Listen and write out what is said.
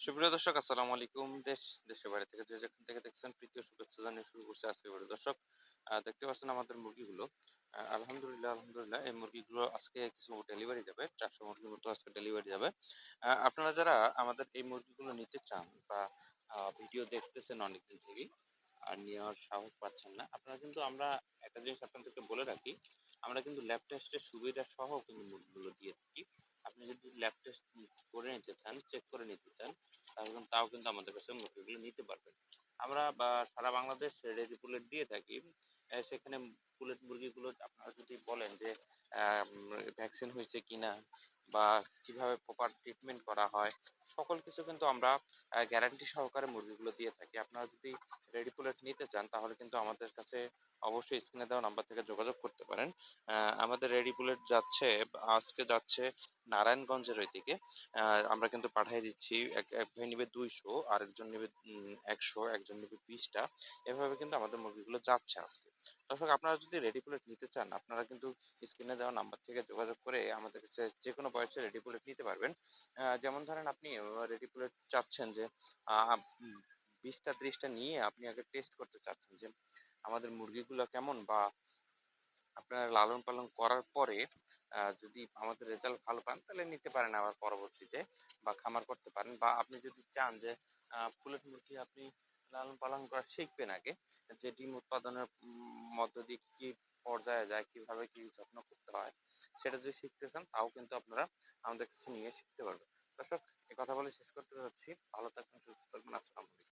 সুপ্রিয় দর্শক, আসসালামু আলাইকুম। দেশের বাইরে থেকে যে যেখান থেকে দেখছেন, প্রীতীয় শুভেচ্ছা জানিয়ে শুরু করছে আজকের ভিডিও। দর্শক, দেখতে পাচ্ছেন আমাদের মুরগিগুলো। আলহামদুলিল্লাহ এই মুরগিগুলো আজকে কিছু ডেলিভারি যাবে। ৪০০ মুরগির মতো আজকে ডেলিভারি যাবে। আপনারা যারা আমাদের এই মুরগিগুলো নিতে চান বা ভিডিও দেখতেছেন অনেকদিন থেকেই আর নেওয়ার সাহস পাচ্ছেন না, আপনারা কিন্তু আমরা একটা জিনিস আপনাদেরকে বলে রাখি, আমরা কিন্তু ল্যাব টেস্টের সুবিধা সহ কিন্তু মুরগিগুলো দিয়ে থাকি। আপনি যদি ল্যাব টেস্ট করে নিতে চান, চেক করে নিতে চান, তাও কিন্তু আমাদের কাছে মুরগিগুলো নিতে পারবেন। আমরা সারা বাংলাদেশ রেডি পুলেট দিয়ে থাকি। সেখানে পুলেট মুরগিগুলো আপনারা যদি বলেন যে ভ্যাকসিন হয়েছে কিনা বা কিভাবে প্রপার ট্রিটমেন্ট করা হয়, সকল কিছু কিন্তু আমরা গ্যারান্টি সহকারে মুরগিগুলো দিয়ে থাকি। আপনারা যদি রেডি পুলেট নিতে চান তাহলে কিন্তু আমাদের কাছে অবশ্যই স্ক্রিনে দেওয়া নাম্বার থেকে যোগাযোগ করতে পারেন। আমাদের রেডি বুলেট আজকে যাচ্ছে নারায়ণগঞ্জের ওইদিকে। আমরা কিন্তু পাঠিয়ে দিচ্ছি। এক ভাই নিবে ২০০, আরেকজন নিবে ১০০, একজন নিবে ২০টা। এভাবে কিন্তু আমাদের মুরগিগুলো যাচ্ছে আজকে। দর্শক, আপনারা যদি রেডি বুলেট নিতে চান, আপনারা কিন্তু স্ক্রিনে দেওয়া নাম্বার থেকে যোগাযোগ করে আমাদের কাছে যেকোনো বয়সে রেডি বুলেট নিতে পারবেন। যেমন ধরেন আপনি রেডি বুলেট চাচ্ছেন যে আ ২০টা ৩০টা নিয়ে আপনি আগে টেস্ট করতে চাচ্ছেন যে আমাদের মুরগিগুলো কেমন, বা আপনারা লালন পালন করার পরে যদি আমাদের রেজাল্ট ভালো পান তাহলে নিতে পারেন আবার পরবর্তীতে, বা খামার করতে পারেন। বা আপনি যদি চান যে পুলেট মুরগি আপনি লালন পালন করা শিখবেন আগে, যে ডিম উৎপাদনের মধ্য দিয়ে কি কি পর্যায়ে যায়, কিভাবে কি যত্ন করতে হয়, সেটা যদি শিখতে চান তাও কিন্তু আপনারা আমাদের কাছে নিয়ে শিখতে পারবেন। দর্শক, এই কথা বলে শেষ করতে যাচ্ছি। ভালো থাকবেন, সুস্থ থাকবেন। আসসালামু আলাইকুম।